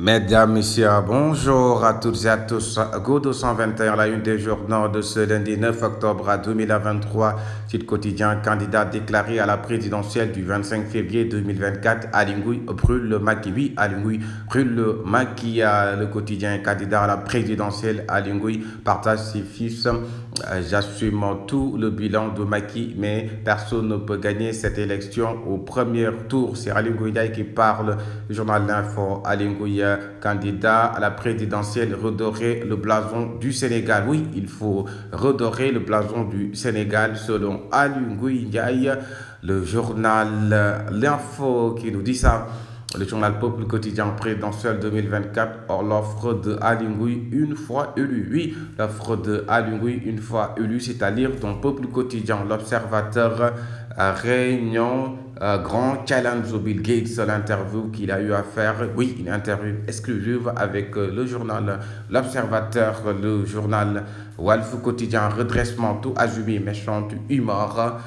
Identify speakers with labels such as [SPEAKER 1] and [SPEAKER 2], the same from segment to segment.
[SPEAKER 1] Mesdames, Messieurs, bonjour à toutes et à tous. Go 221, la une des journaux de ce lundi 9 octobre 2023. Titre quotidien, candidat déclaré à la présidentielle du 25 février 2024. Alingui brûle le maquis. Oui, Alingui brûle le maquis. Le quotidien candidat à la présidentielle. Alingui partage ses fils. J'assume tout le bilan de Macky, mais personne ne peut gagner cette élection au premier tour. C'est Alingui qui parle. Le journal L'Info. Alingui candidat à la présidentielle, redorer le blason du Sénégal. Oui, il faut redorer le blason du Sénégal selon Alingui Ndiaye, le journal L'Info qui nous dit ça. Le journal Peuple quotidien présidentiel 2024, or l'offre de Alingui une fois élu. Oui, l'offre de Alingui une fois élu, c'est-à-dire dans Peuple quotidien, l'observateur réunion grand challenge au Bill Gates, l'interview qu'il a eu à faire. Oui, une interview exclusive avec le journal L'Observateur, le journal Walf quotidien, redressement tout assumé, méchante humeur.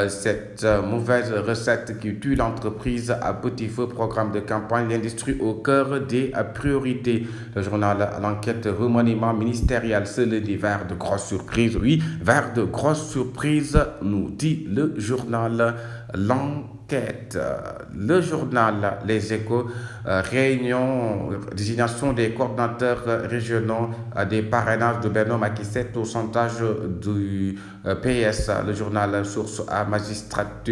[SPEAKER 1] Cette mauvaise recette qui tue l'entreprise à petit feu, programme de campagne, l'industrie au cœur des priorités. Le journal L'Enquête, remaniement ministériel, c'est le vers de grosses surprises. Oui, vers de grosses surprises, nous dit le journal L'Enquête. Le journal Les Échos, réunion, désignation des coordinateurs régionaux des parrainages de Bernard Macky au sondage du PS. Le journal Source à magistrate,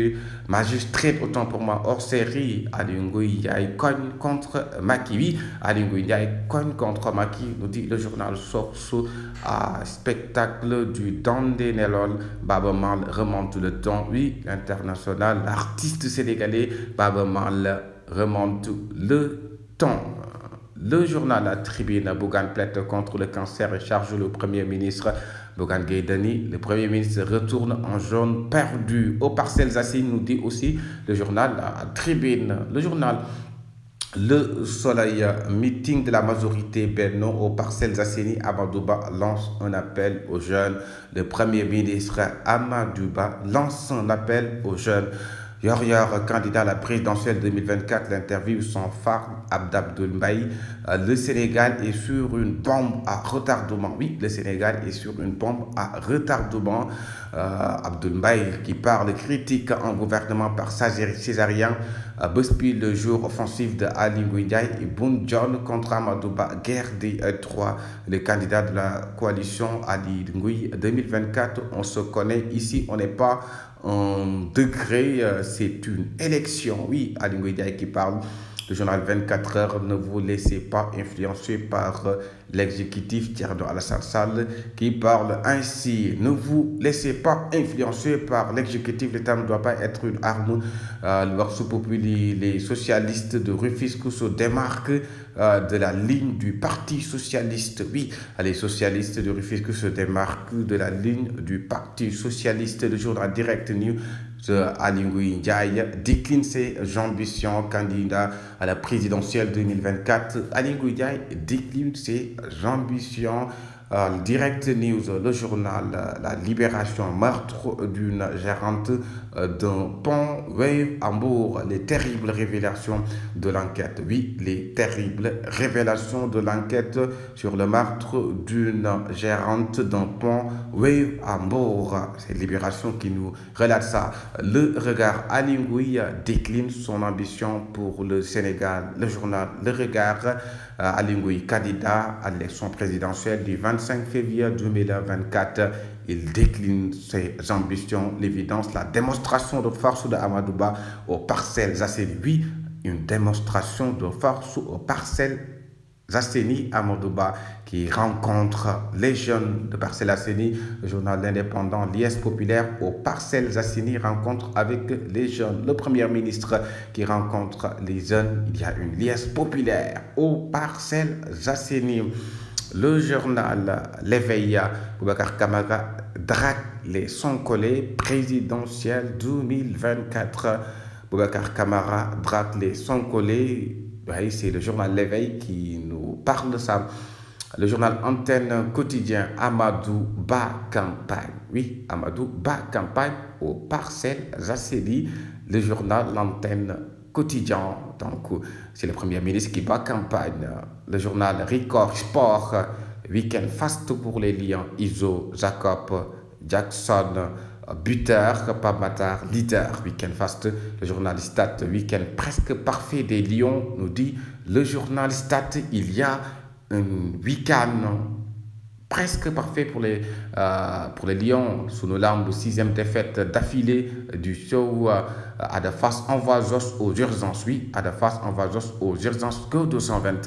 [SPEAKER 1] autant pour moi, hors série. Alingui Ndiaye cogne contre Macky. Oui, Alingui Ndiaye cogne contre Macky, nous dit le journal Source. À spectacle du Dandé Nelol, Baba Mal remonte le temps. Oui, l'international, l'artiste sénégalais Baba Mal remonte le temps. Le journal La Tribune, Bougane plaide contre le cancer et charge le Premier ministre. Bougane Gueye Dany, le Premier ministre retourne en jaune perdu. Aux Parcelles Assainies, nous dit aussi le journal La Tribune. Le journal Le Soleil, meeting de la majorité Benno aux Parcelles Assainies. Amadouba lance un appel aux jeunes. Le Premier ministre Amadouba lance un appel aux jeunes. Yor, candidat à la présidentielle 2024, l'interview sans phare, Abdoul Mbaye. Le Sénégal est sur une bombe à retardement. Oui, le Sénégal est sur une bombe à retardement. Abdoul Mbaye qui parle critique en gouvernement par Césarien. Buspi, le jour offensif de Ali Ndiaye et Boun John contre Amadouba, guerre des trois. Le candidat de la coalition Ali Ngui 2024, on se connaît ici, on n'est pas en degré, c'est une élection. Oui, Ali Ndiaye qui parle. Le journal 24 heures, ne vous laissez pas influencer par l'exécutif Thierno Alassane Sall qui parle ainsi. Ne vous laissez pas influencer par l'exécutif. L'État ne doit pas être une arme. Les socialistes de Rufisque se démarquent de la ligne du Parti socialiste. Oui, les socialistes de Rufisque se démarquent de la ligne du Parti socialiste. Le journal Direct News, Alingui Ndiaye décline ses ambitions, candidat à la présidentielle 2024. Alingui Ndiaye décline ses ambitions. Direct News, le journal La Libération, meurtre d'une gérante d'un pont Wave Hambourg, les terribles révélations de l'enquête. Oui, les terribles révélations de l'enquête sur le meurtre d'une gérante d'un pont Wave Hambourg. C'est Libération qui nous relate ça. Le regard Alingui décline son ambition pour le Sénégal. Le journal Le Regard, Alingui candidat à l'élection présidentielle du 25 février 2024. Il décline ses ambitions, l'évidence, la démonstration de force de Amadouba aux Parcelles Assainies. Oui, une démonstration de force aux Parcelles Assainies. Amadouba qui rencontre les jeunes de Parcelles Assainies. Le journal indépendant, l'IS populaire aux Parcelles Assainies rencontre avec les jeunes. Le Premier ministre qui rencontre les jeunes. Il y a une l'IS populaire aux Parcelles Assainies. Le journal L'Éveil, Boubacar Camara drague les sans-collés présidentiels 2024. Boubacar Camara drague les sans-collés. Oui, c'est le journal L'Éveil qui nous parle de ça. Le journal Antenne quotidien, Amadou Ba campagne. Oui, Amadou Ba campagne aux Parcelles Assainies. Le journal L'Antenne quotidien. Donc, c'est le Premier ministre qui bat campagne. Le journal Record Sport, week-end fast pour les Lions. Iso, Jacob, Jackson, buteur, Pape Matar, leader. Week-end fast, le journal Stat, week-end presque parfait des Lions, nous dit le journal Stat. Il y a un week-end presque parfait pour les Lions, sous nos larmes de sixième défaite d'affilée du show. Adafas envoie Jos aux urgences. Oui, Adafas envoie Jos aux urgences que 221.